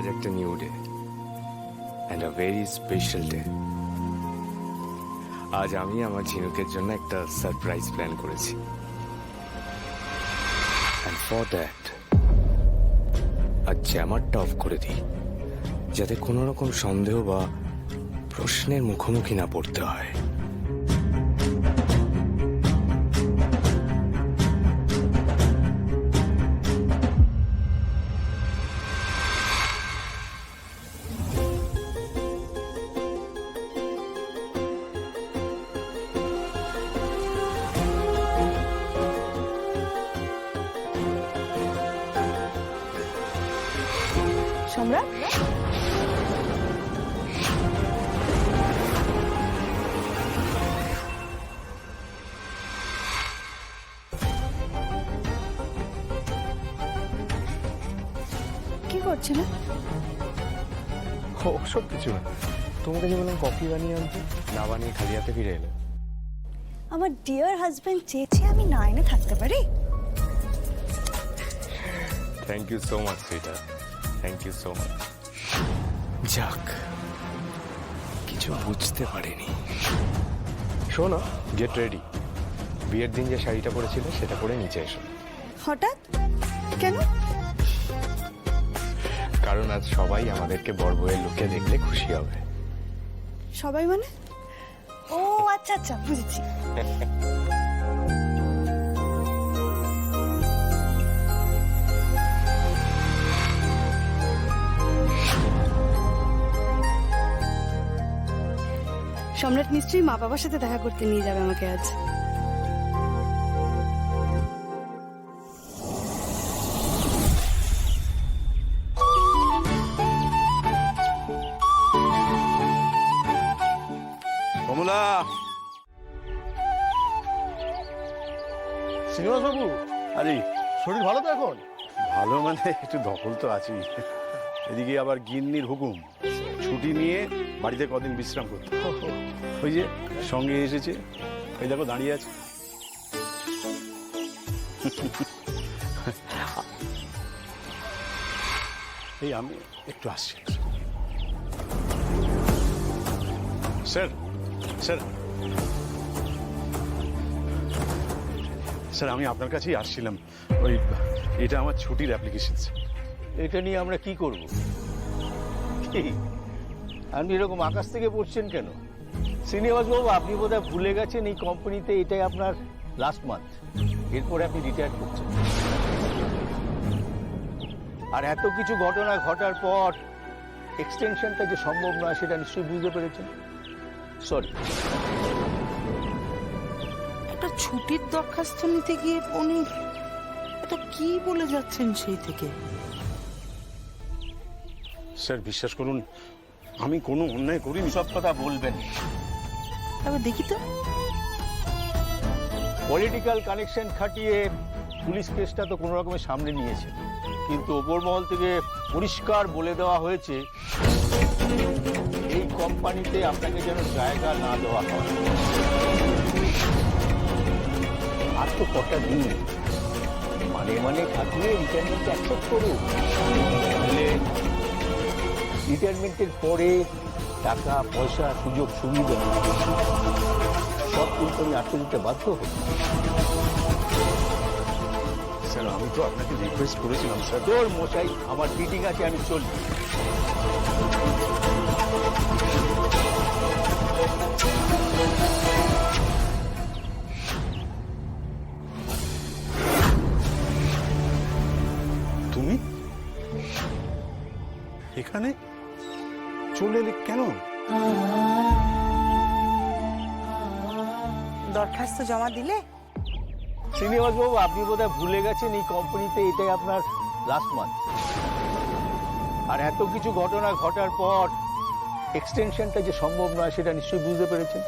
আজ একটা new day and a very special day. আজ আমি আমার ঝিনুকের জন্য একটা সারপ্রাইজ প্ল্যান করেছি। অ্যান্ড ফর দ্যাট আজ জ্যামারটা অফ করে দিই, যাতে কোনো রকম সন্দেহ বা প্রশ্নের মুখোমুখি না পড়তে হয়। সম্রাট, কি করছিলে? সব কিছু না, তোমাকে যে বললাম কফি বানিয়ে আনতে, না বানিয়ে খালি হাতে ফিরে এলে। আমার ডিয়ার হাজবেন্ড চেয়েছে আমি না এনে থাকতে পারি। Thank you so much sweeter, thank you so much. যাক, কিছু বুঝতে পারিনি। শোনো, গেট রেডি। বিয়ের দিন যে শাড়িটা পরেছিলে সেটা পরে নিচে এসো। হঠাৎ কেন? কারণ আজ সবাই আমাদেরকে বড় বউয়ের লুকে দেখলে খুশি হবে। সবাই মানে? ও আচ্ছা আচ্ছা, বুঝেছি। সম্রাট নিশ্চয়ই মা বাবার সাথে দেখা করতে নিয়ে যাবে আমাকে আজ। কমলা, শ্রীনিবাস বাবু, আরে শরীর ভালো তো এখন? ভালো মানে একটু দখল তো আছি। এদিকে আবার গিন্নির হুকুম, ছুটি নিয়ে বাড়িতে কদিন বিশ্রাম করতে। ওই যে সঙ্গে এসেছে, এই দেখো দাঁড়িয়ে আছে। এই আমি একটু আসছি। স্যার স্যার স্যার, আমি আপনার কাছেই আসছিলাম। ওই এটা আমার ছুটির অ্যাপ্লিকেশন। এটা নিয়ে আমরা কি করব? কি আপনি এরকম আকাশ থেকে পড়ছেন কেন? শ্রীনিবাস বাবু, আপনি বোধহয় ভুলে গেছেন এই কোম্পানিতে এটাই আপনার লাস্ট মান্থ। এরপরে আপনি রিটায়ার করছেন। আর এত কিছু ঘটনা ঘটার পর এক্সটেনশনটা যে সম্ভব নয় সেটা নিশ্চয়ই বুঝতে পেরেছেন। সরি। একটা ছুটির দরখাস্ত নিতে গিয়ে উনি এটা কি বলে যাচ্ছেন সেই থেকে? স্যার বিশ্বাস করুন, আমি কোনো অন্যায় করিনি। সব কথা বলবেন। তবে দেখি তো। পলিটিক্যাল কানেকশন খাটিয়ে পুলিশ কেসটা তো কোনো রকমের সামনে নিয়েছে, কিন্তু ওপর মহল থেকে পরিষ্কার বলে দেওয়া হয়েছে এই কোম্পানিতে আপনাকে যেন জায়গা না দেওয়া হয়। আর তো কটা দিন, মানে থাকলে রিটায়ারমেন্ট অ্যাকসেপ্ট করুন। রিটায়ারমেন্টের পরে টাকা পয়সা সুযোগ সুবিধা সব কিন্তু আমি আটকে দিতে বাধ্য হই। স্যার আমি তো আপনাকে রিকোয়েস্ট করেছিলাম। স্যার তোর মশাই, আমার মিটিং আছে, আমি চলি। তুমি এখানে চলে এলে কেন? দরখাস্ত জমা দিলে? শ্রীনিবাস বাবু, আপনি বোধহয় ভুলে গেছেন এই কোম্পানিতে এটাই আপনার লাস্ট মান্থ। আর এত কিছু ঘটনা ঘটার পর এক্সটেনশনটা যে সম্ভব নয় সেটা নিশ্চয়ই বুঝতে পেরেছেন।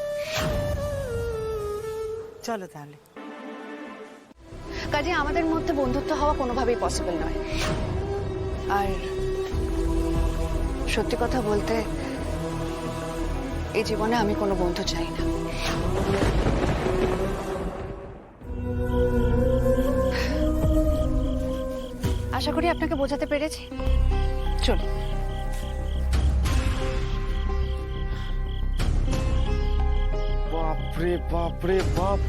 চলো তাহলে। কাজে আমাদের মধ্যে বন্ধুত্ব হওয়া কোনোভাবেই পসিবল নয়। আর সত্যি কথা বলতে, এই জীবনে আমি কোনো বন্ধু চাই না। আশা করি আপনাকে বোঝাতে পেরেছি। চলুন। বাপ রে বাপ,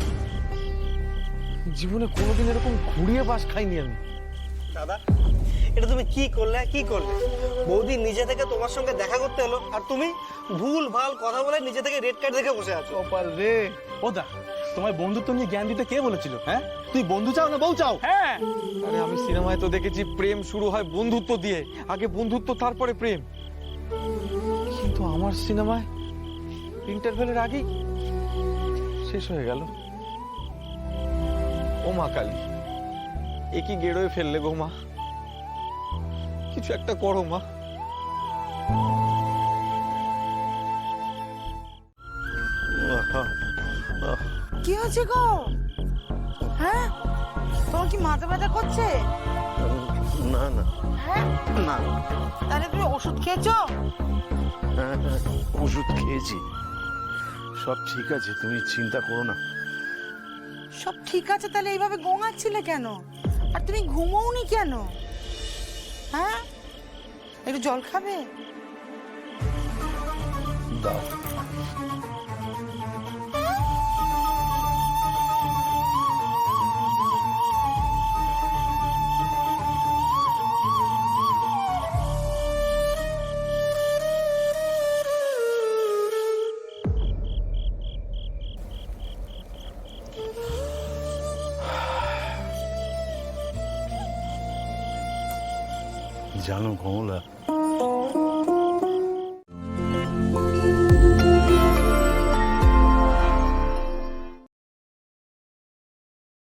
জীবনে কোনোদিন এরকম ঘুরিয়ে বাস খাইনি আমি। দাদা, এটা তুমি কি করলে বৌদি নিজে থেকে তোমার সঙ্গে দেখা করতে এলো আর তুমি ভুল ভাল কথা বলে নিজে থেকে রেড কার্ড দেখে বসে আছো। কপাল রে। ও দা, তোমায় বন্ধুত্ব নিয়ে জ্ঞান দিতে কে বলেছিল? হ্যাঁ, তুই বন্ধু চাও না বউ চাও? হ্যাঁ, আরে আমি সিনেমায় তো দেখেছি প্রেম শুরু হয় বন্ধুত্ব দিয়ে, আগে বন্ধুত্ব তারপরে প্রেম। কিন্তু আমার সিনেমায় ইন্টারভেলের আগেই শেষ হয়ে গেল। ও মা কালী, এ কি গেড়োয় ফেললে গো মা, কিছু একটা করো মা। কি হয়েছে গো? হ্যাঁ, তোমার কি মাথা ব্যথা করছে? না না হ্যাঁ, না, তাহলে তুমি ওষুধ খেয়েছো? ওষুধ খেয়েছি, সব ঠিক আছে, তুমি চিন্তা করো না। সব ঠিক আছে, তাহলে এইভাবে গোঙাচ্ছিলে কেন? আর তুমি ঘুমোওনি কেন? হ্যাঁ, একটু জল খাবে? দাও। জানো কমলা,